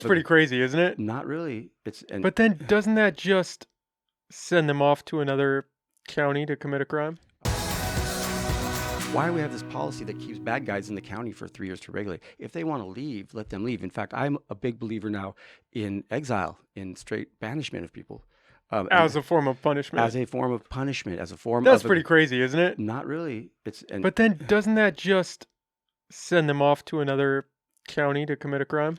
It's pretty crazy, isn't it? Not really. But then doesn't that just send them off to another county to commit a crime? Why do we have this policy that keeps bad guys in the county for 3 years to regulate? If they want to leave, let them leave. In fact, I'm a big believer now in exile, in straight banishment of people. As a form of punishment. As a form of punishment, as a form That's of... pretty crazy, isn't it? Not really. But then doesn't that just send them off to another county to commit a crime?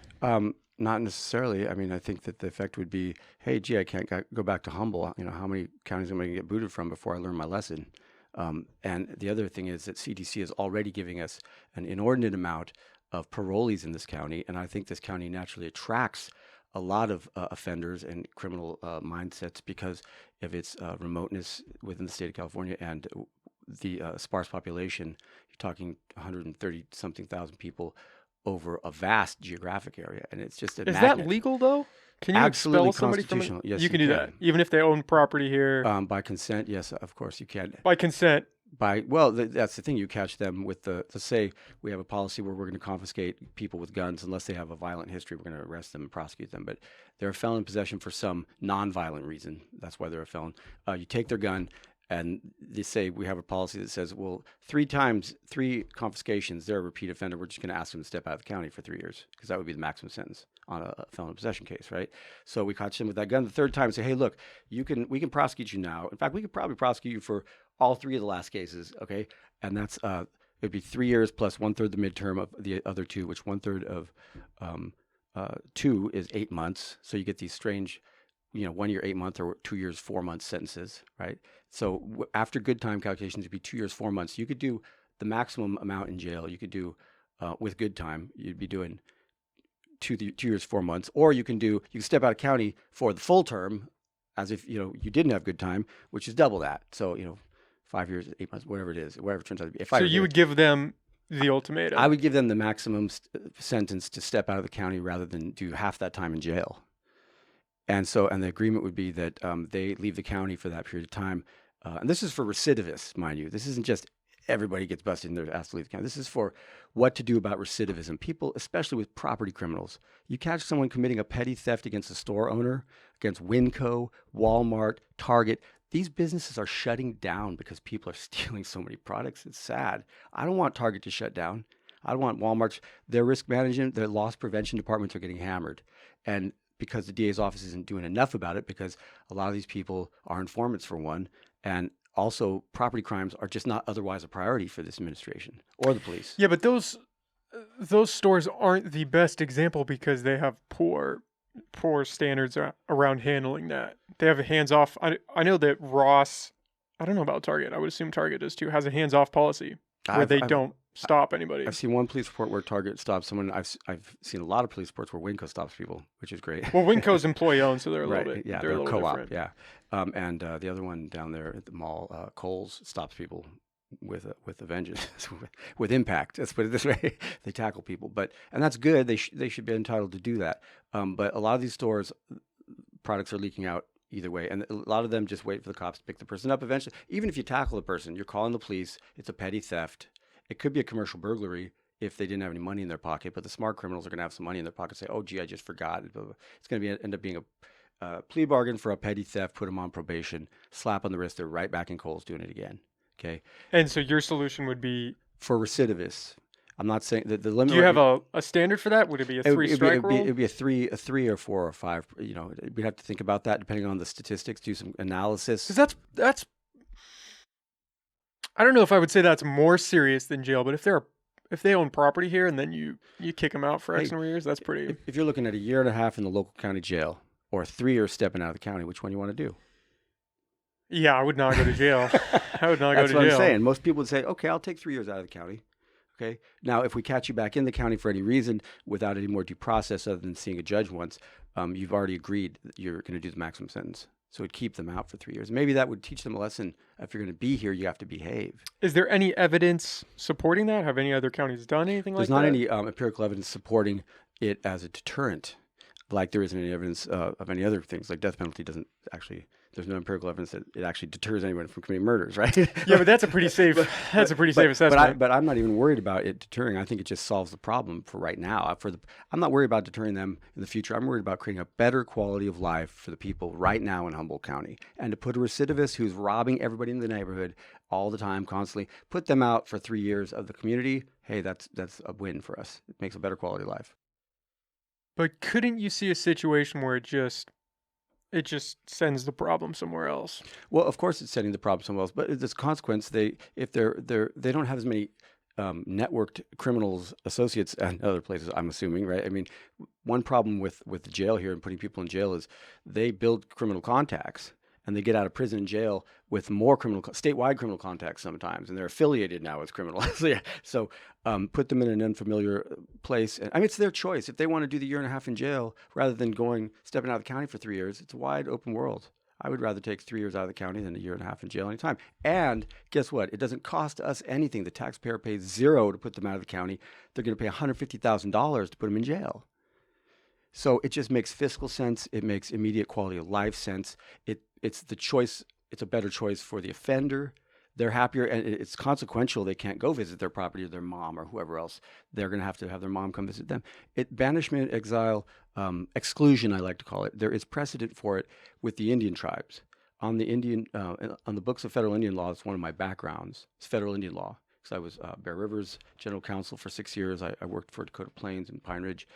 Not necessarily. I mean, I think that the effect would be, hey, gee, I can't go back to Humble. You know, how many counties am I going to get booted from before I learn my lesson? And the other thing is that CDC is already giving us an inordinate amount of parolees in this county, and I think this county naturally attracts a lot of offenders and criminal mindsets because of its remoteness within the state of California and the sparse population. You're talking 130-something thousand people over a vast geographic area, and it's just a Is magnet. that legal though? Can you Absolutely expel somebody from it? constitutional. Yes, you can do that, even if they own property here by consent. Yes, of course you can. by consent. That's the thing. You catch them with let's say we have a policy where we're going to confiscate people with guns unless they have a violent history. We're going to arrest them and prosecute them, but they're a felon in possession for some non-violent reason. That's why they're a felon. You take their gun, and they say we have a policy that says, well, 3 confiscations, they're a repeat offender. We're just going to ask them to step out of the county for 3 years because that would be the maximum sentence on a felon in possession case, right? So we catch them with that gun the 3rd time and say, hey, look, we can prosecute you now. In fact, we could probably prosecute you for all 3 of the last cases, okay? And that's it'd be 3 years plus 1/3 the midterm of the other 2, which 1/3 of 2 is 8 months. So you get these strange, 1 year, 8 months, or 2 years, 4 months sentences, right? So after good time calculations, it'd be 2 years, 4 months. You could do the maximum amount in jail. You could do with good time, you'd be doing 2 years, 4 months, or you can step out of county for the full term, as if you didn't have good time, which is double that. So 5 years, 8 months, whatever it is, whatever it turns out to be. So you would give them the ultimatum. I would give them the maximum sentence to step out of the county rather than do half that time in jail. And the agreement would be that they leave the county for that period of time. And this is for recidivists, mind you. This isn't just everybody gets busted and they're asked to leave the county. This is for what to do about recidivism. People, especially with property criminals, you catch someone committing a petty theft against a store owner, against Winco, Walmart, Target. These businesses are shutting down because people are stealing so many products. It's sad. I don't want Target to shut down. I don't want Walmart's. Their risk management, their loss prevention departments are getting hammered. And because the DA's office isn't doing enough about it, because a lot of these people are informants for one, and also property crimes are just not otherwise a priority for this administration or the police. Yeah, but those stores aren't the best example because they have poor standards around handling that. They have a hands-off. I know that Ross, I don't know about Target. I would assume Target does too, has a hands-off policy where they don't stop anybody. I've seen one police report where Target stops someone. I've seen a lot of police reports where Winco stops people, which is great. Well, Winco's employee-owned, so they're a right, little bit. Yeah, they're a little co-op. different. Yeah, and the other one down there at the mall, Kohl's, stops people with a vengeance, with impact. Let's put it this way: they tackle people, and that's good. They should be entitled to do that. But a lot of these stores, products are leaking out either way, and a lot of them just wait for the cops to pick the person up. Eventually, even if you tackle the person, you're calling the police. It's a petty theft. It could be a commercial burglary if they didn't have any money in their pocket, but the smart criminals are going to have some money in their pocket. Say, "Oh, gee, I just forgot." It's going to end up being a plea bargain for a petty theft. Put them on probation, slap on the wrist. They're right back in Kohl's doing it again. Okay. And so your solution would be for recidivists. I'm not saying that the limit. Do you have a standard for that? Would it be a 3-strike rule? It'd be a three or 4 or 5. We'd have to think about that depending on the statistics. Do some analysis. Because that's. I don't know if I would say that's more serious than jail, but if they own property here and then you kick them out for X number of years, that's pretty. If you're looking at 1.5 years in the local county jail or 3 years stepping out of the county, which one do you want to do? Yeah, I would not go to jail. I would not go to jail. That's what I'm saying. Most people would say, okay, I'll take 3 years out of the county. Okay. Now, if we catch you back in the county for any reason without any more due process other than seeing a judge once, you've already agreed that you're going to do the maximum sentence. So it'd keep them out for 3 years. Maybe that would teach them a lesson. If you're going to be here, you have to behave. Is there any evidence supporting that? Have any other counties done anything like that? There's not any empirical evidence supporting it as a deterrent, like there isn't any evidence of any other things. Like death penalty doesn't actually there's no empirical evidence that it actually deters anyone from committing murders, right? Yeah, but that's a pretty safe. That's a pretty safe assessment. But I'm not even worried about it deterring. I think it just solves the problem for right now. I'm not worried about deterring them in the future. I'm worried about creating a better quality of life for the people right now in Humboldt County. And to put a recidivist who's robbing everybody in the neighborhood all the time, constantly, put them out for 3 years of the community. Hey, that's a win for us. It makes a better quality of life. But couldn't you see a situation where it just sends the problem somewhere else? Well, of course, it's setting the problem somewhere else, but as a consequence, they don't have as many networked criminals associates and other places. I'm assuming, right? I mean, one problem with the jail here and putting people in jail is they build criminal contacts and they get out of prison and jail with more statewide criminal contacts sometimes, and they're affiliated now with criminals. So put them in an unfamiliar place. And I mean, it's their choice. If they want to do the year and a half in jail rather than stepping out of the county for 3 years, it's a wide open world. I would rather take 3 years out of the county than a year and a half in jail anytime. And guess what? It doesn't cost us anything. The taxpayer pays $0 to put them out of the county. They're going to pay $150,000 to put them in jail. So it just makes fiscal sense. It makes immediate quality of life sense. It's the choice. It's a better choice for the offender. They're happier, and it's consequential. They can't go visit their property or their mom or whoever else. They're going to have their mom come visit them. Banishment, exile, exclusion, I like to call it. There is precedent for it with the Indian tribes. On the books of federal Indian law, it's one of my backgrounds. It's federal Indian law. Because I was Bear River's general counsel for 6 years. I worked for Dakota Plains and Pine Ridge.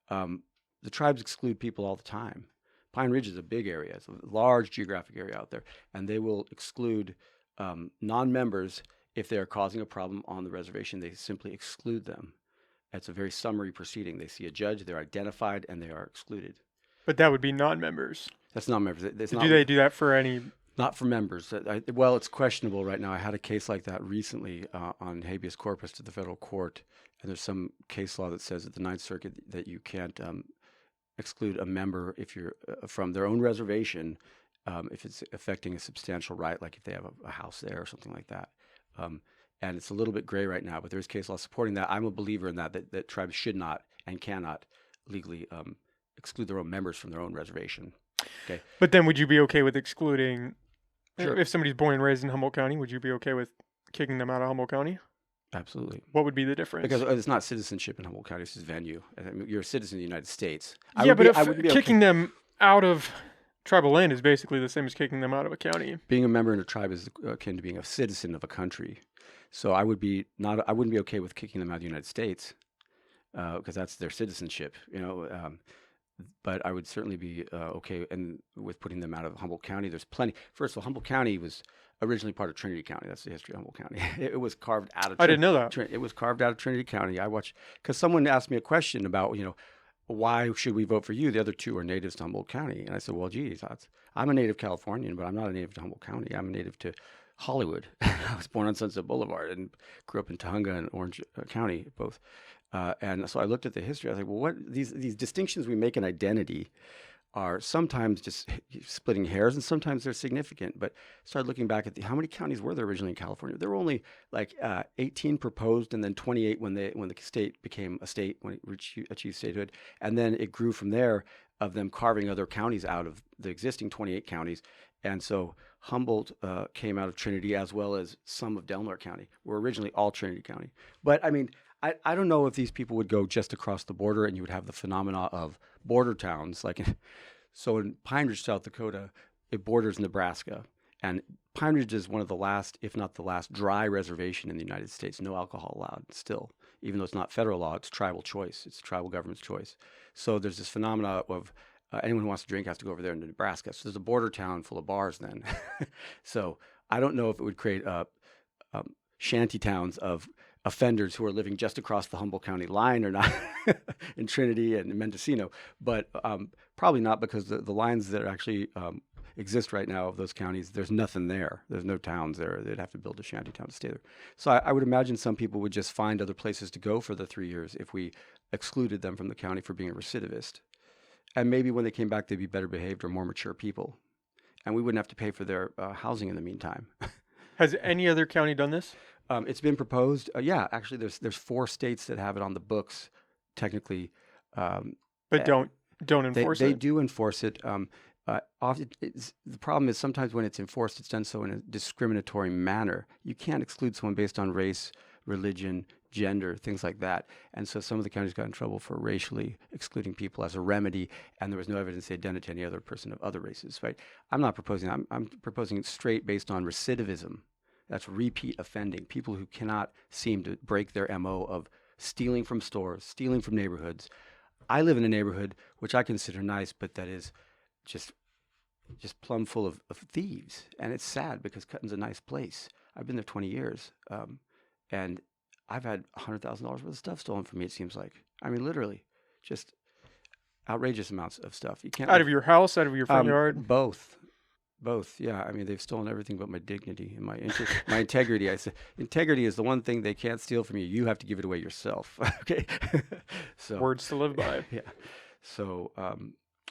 The tribes exclude people all the time. Pine Ridge is a big area. It's a large geographic area out there. And they will exclude non-members if they are causing a problem on the reservation. They simply exclude them. It's a very summary proceeding. They see a judge, they're identified, and they are excluded. But that would be non-members. That's non-members. Do they do that for any? Not for members. Well, it's questionable right now. I had a case like that recently on habeas corpus to the federal court. And there's some case law that says at the Ninth Circuit that you can't exclude a member if you're from their own reservation if it's affecting a substantial right, like if they have a house there or something like that. And it's a little bit gray right now, but there's case law supporting that. I'm a believer in that tribes should not and cannot legally exclude their own members from their own reservation. Okay. But then would you be okay with excluding, Sure. if somebody's born and raised in Humboldt County, would you be okay with kicking them out of Humboldt County? Absolutely. What would be the difference? Because it's not citizenship in Humboldt County, it's just venue. I mean, you're a citizen of the United States. Kicking them out of tribal land is basically the same as kicking them out of a county. Being a member in a tribe is akin to being a citizen of a country. So I wouldn't be okay with kicking them out of the United States because that's their citizenship, but I would certainly be okay with putting them out of Humboldt County. There's plenty. First of all, Humboldt County was originally part of Trinity County. That's the history of Humboldt County. It was carved out of. I didn't know that. It was carved out of Trinity County. Because someone asked me a question about, why should we vote for you? The other two are natives to Humboldt County. And I said, well, geez, I'm a native Californian, but I'm not a native to Humboldt County. I'm a native to Hollywood. I was born on Sunset Boulevard and grew up in Tujunga and Orange County, both. And so I looked at the history. I was like, well, what these distinctions we make in identity are sometimes just splitting hairs, and sometimes they're significant. But started looking back at how many counties were there originally in California? There were only like 18 proposed, and then 28 when the state became a state, when it achieved statehood, and then it grew from there of them carving other counties out of the existing 28 counties. And so Humboldt came out of Trinity, as well as some of Delaware County. Were originally all Trinity County. But I mean, I don't know if these people would go just across the border and you would have the phenomena of border towns. So in Pine Ridge, South Dakota, it borders Nebraska. And Pine Ridge is one of the last, if not the last, dry reservation in the United States. No alcohol allowed still. Even though it's not federal law, it's tribal choice. It's tribal government's choice. So there's this phenomena of anyone who wants to drink has to go over there into Nebraska. So there's a border town full of bars then. So I don't know if it would create shanty towns of offenders who are living just across the Humboldt County line or not in Trinity and Mendocino, but probably not, because the lines that actually exist right now of those counties, there's nothing there. There's no towns there. They'd have to build a shanty town to stay there. So I would imagine some people would just find other places to go for the 3 years if we excluded them from the county for being a recidivist. And maybe when they came back, they'd be better behaved or more mature people. And we wouldn't have to pay for their housing in the meantime. Has any other county done this? It's been proposed. Yeah, actually, there's 4 states that have it on the books, technically. But don't enforce it. They do enforce it. Often the problem is sometimes when it's enforced, it's done so in a discriminatory manner. You can't exclude someone based on race, religion, gender, things like that. And so some of the counties got in trouble for racially excluding people as a remedy, and there was no evidence they'd done it to any other person of other races. Right? I'm not proposing. I'm proposing straight based on recidivism. That's repeat offending. People who cannot seem to break their MO of stealing from stores, stealing from neighborhoods. I live in a neighborhood which I consider nice, but that is just plumb full of thieves. And it's sad because Cutton's a nice place. I've been there 20 years. And I've had $100,000 worth of stuff stolen from me, it seems like. I mean, literally, just outrageous amounts of stuff. You can't Out of your house, out of your front yard? Both. Yeah. I mean, they've stolen everything but my dignity and my my integrity. I said, integrity is the one thing they can't steal from you. You have to give it away yourself. Okay. So Words to live by. yeah. So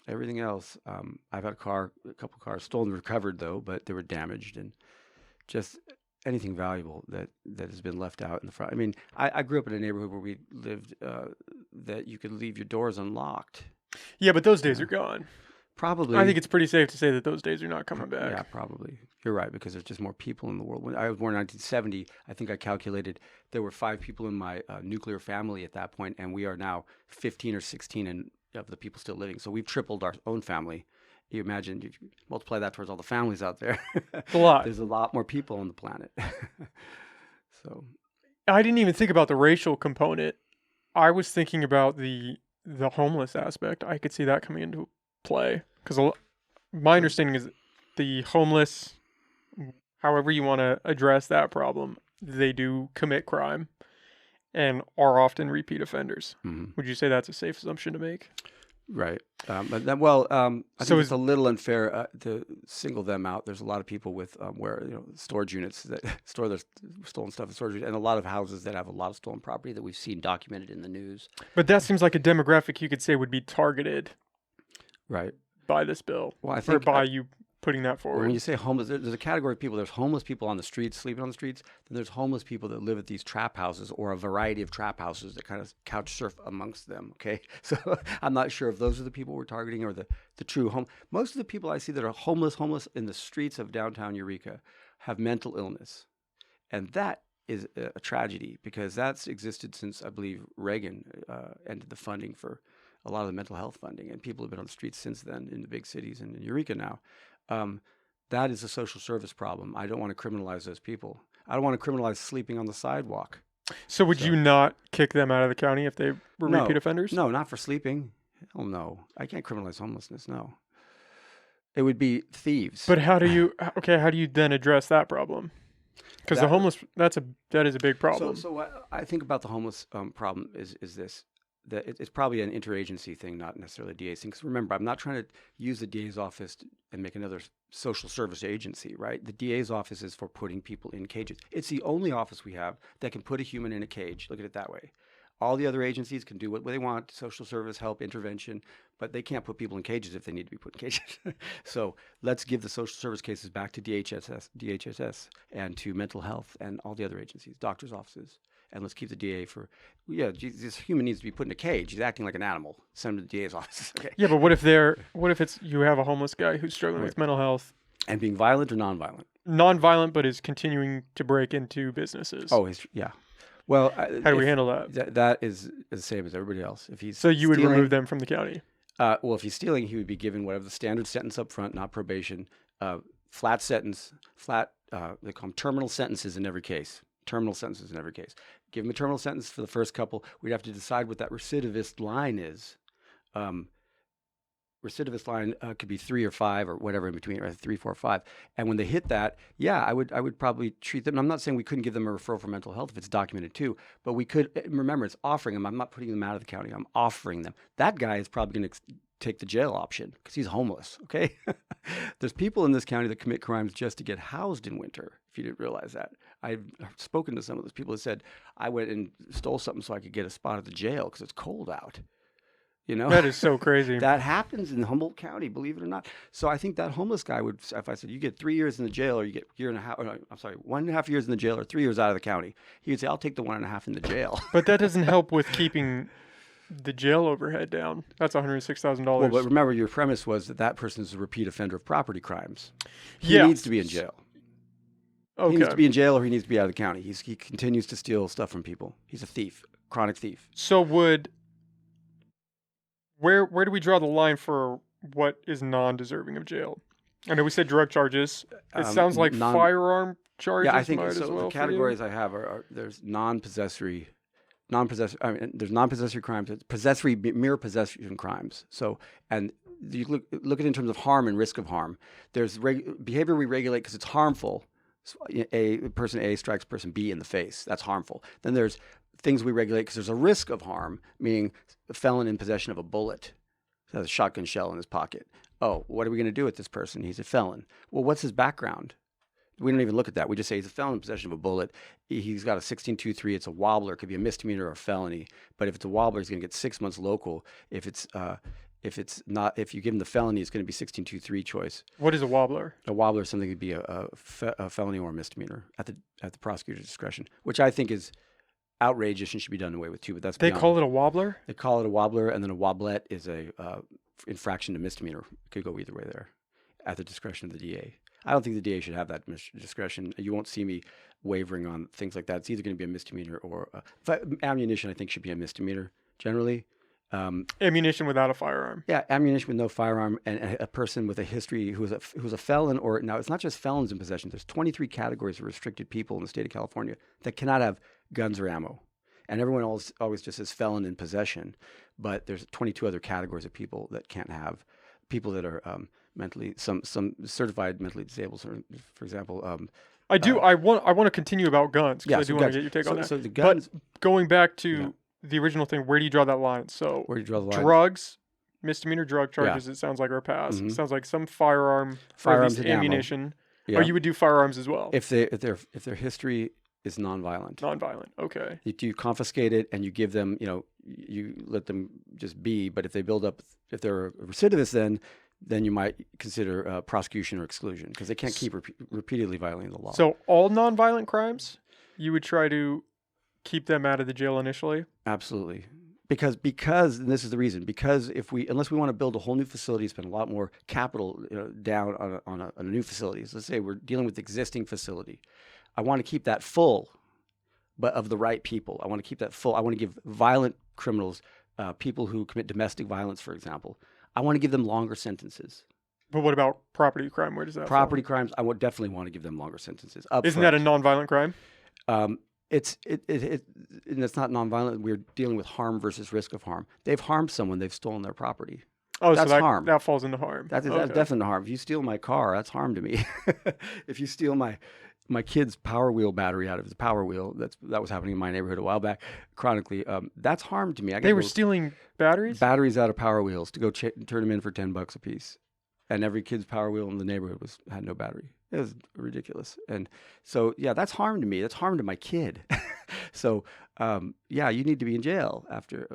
everything else, I've had a couple cars stolen, recovered though, but they were damaged, and just anything valuable that has been left out in the front. I mean, I grew up in a neighborhood where we lived that you could leave your doors unlocked. Yeah, but those days are gone. Probably. I think it's pretty safe to say that those days are not coming back. Yeah, probably. You're right, because there's just more people in the world. When I was born in 1970, I think I calculated there were 5 people in my nuclear family at that point, and we are now 15 or 16 of the people still living. So we've tripled our own family. You imagine, you multiply that towards all the families out there. It's a lot. There's a lot more people on the planet. So I didn't even think about the racial component. I was thinking about the homeless aspect. I could see that coming into play because my understanding is the homeless, however you want to address that problem, they do commit crime and are often repeat offenders. Mm-hmm. Would you say that's a safe assumption to make? Right. I think it's a little unfair to single them out. There's a lot of people with storage units that store their stolen stuff in storage units, and a lot of houses that have a lot of stolen property that we've seen documented in the news. But that seems like a demographic you could say would be targeted, right, by this bill. Well, I think or by you putting that forward. When you say homeless, there's a category of people. There's homeless people on the streets, sleeping on the streets. Then there's homeless people that live at these trap houses or a variety of trap houses that kind of couch surf amongst them. Okay, so I'm not sure if those are the people we're targeting or the true home. Most of the people I see that are homeless in the streets of downtown Eureka have mental illness, and that is a tragedy because that's existed since I believe Reagan ended the funding for a lot of the mental health funding, and people have been on the streets since then in the big cities and in Eureka now. That is a social service problem. I don't want to criminalize those people. I don't want to criminalize sleeping on the sidewalk. So would you not kick them out of the county if they were repeat offenders? No, not for sleeping. Hell no. I can't criminalize homelessness, no. It would be thieves. But how do you then address that problem? Because the homeless, that is a big problem. So what I think about the homeless problem is this. That it's probably an interagency thing, not necessarily a DA's thing. Because remember, I'm not trying to use the DA's office and make another social service agency, right? The DA's office is for putting people in cages. It's the only office we have that can put a human in a cage. Look at it that way. All the other agencies can do what they want, social service, help, intervention, but they can't put people in cages if they need to be put in cages. So let's give the social service cases back to DHSS and to mental health and all the other agencies, doctors' offices. And let's keep the DA this human needs to be put in a cage. He's acting like an animal. Send him to the DA's office. Okay. Yeah, but what if it's you have a homeless guy who's struggling with mental health and being violent or nonviolent? Nonviolent, but is continuing to break into businesses. Oh, yeah. Well, how do we handle that? That is the same as everybody else. If he's so you would remove them from the county. Well, if he's stealing, he would be given whatever the standard sentence up front, not probation. Flat sentence. They call them terminal sentences in every case. Terminal sentences in every case. Give him a terminal sentence for the first couple. We'd have to decide what that recidivist line is. Recidivist line could be 3 or 5 or whatever in between, or 3, 4, 5. And when they hit that, yeah, I would probably treat them. And I'm not saying we couldn't give them a referral for mental health if it's documented too, but we could. Remember, it's offering them. I'm not putting them out of the county. I'm offering them. That guy is probably going to take the jail option because he's homeless. Okay, there's people in this county that commit crimes just to get housed in winter. If you didn't realize that, I've spoken to some of those people that said I went and stole something so I could get a spot at the jail because it's cold out. You know, that is so crazy. That happens in Humboldt County, believe it or not. So I think that homeless guy would, if I said you get 3 years in the jail or you get 1.5 years in the jail or 3 years out of the county, he would say I'll take the 1.5 in the jail. But that doesn't help with keeping the jail overhead down. That's $106,000. Well, but remember, your premise was that that person is a repeat offender of property crimes. He Yeah. needs to be in jail. He needs to Okay. be in jail, or he needs to be out of the county. He continues to steal stuff from people. He's a thief, chronic thief. So where do we draw the line for what is non-deserving of jail? I know we said drug charges. It sounds like firearm charges Yeah, I think might so. as well The for you. categories I have are there's non-possessory. I mean, there's non-possessory crimes, possessory, mere possession crimes. So, and you look at it in terms of harm and risk of harm. There's behavior we regulate because it's harmful. So person A strikes person B in the face. That's harmful. Then there's things we regulate because there's a risk of harm, meaning a felon in possession of a bullet, has a shotgun shell in his pocket. Oh, what are we going to do with this person? He's a felon. Well, what's his background? We don't even look at that. We just say he's a felon in possession of a bullet. He's got a 1623. It's a wobbler. It could be a misdemeanor or a felony. But if it's a wobbler, he's going to get 6 months local. If you give him the felony, it's going to be 1623 choice. What is a wobbler? A wobbler is something that could be a felony or a misdemeanor at the prosecutor's discretion, which I think is outrageous and should be done away with too. But that's They call it a wobbler? They call it a wobbler, and then a wobblet is a infraction to misdemeanor. It could go either way there, at the discretion of the DA. I don't think the DA should have that discretion. You won't see me wavering on things like that. It's either going to be a misdemeanor or ammunition. I think should be a misdemeanor generally. Ammunition without a firearm. Yeah, ammunition with no firearm, and a person with a history who's a felon, or now it's not just felons in possession. There's 23 categories of restricted people in the state of California that cannot have guns or ammo, and everyone always just says felon in possession, but there's 22 other categories of people that can't have. People that are some certified mentally disabled, for example. I do. I want to continue about guns because Yeah, I so do want to guns. get your take on that. So the guns. But going back to Yeah. the original thing, where do you draw that line? So Where do you draw the line? drugs, misdemeanor drug charges. It sounds like are passed. Mhm. It sounds like some firearm, Firearms or at and least ammo. ammunition. Yeah. Or you would do firearms as well. If their history is nonviolent. Nonviolent. Okay. You confiscate it and you give them, you let them just be. But if they build up, if they're a recidivist, then you might consider prosecution or exclusion because they can't keep repeatedly violating the law. So all nonviolent crimes, you would try to keep them out of the jail initially. Absolutely. Because and this is the reason, because unless we want to build a whole new facility, spend a lot more capital down on a new facility. So let's say we're dealing with existing facility. I want to keep that full, but of the right people. I want to keep that full. I want to give violent criminals, people who commit domestic violence, for example, I want to give them longer sentences. But what about property crime? Where does that Property crimes, I would definitely want to give them longer sentences. Isn't that a nonviolent crime? And it's not nonviolent. We're dealing with harm versus risk of harm. They've harmed someone. They've stolen their property. Oh, That's so harm. That falls into harm. That's definitely harm. If you steal my car, that's harm to me. If you steal my kid's Power Wheel battery out of the Power Wheel, that was happening in my neighborhood a while back, chronically. That's harm to me. They were stealing batteries? Batteries out of Power Wheels to go turn them in for $10 a piece, and every kid's Power Wheel in the neighborhood had no battery. It was ridiculous. And so, yeah, that's harm to me. That's harm to my kid. So, yeah, you need to be in jail after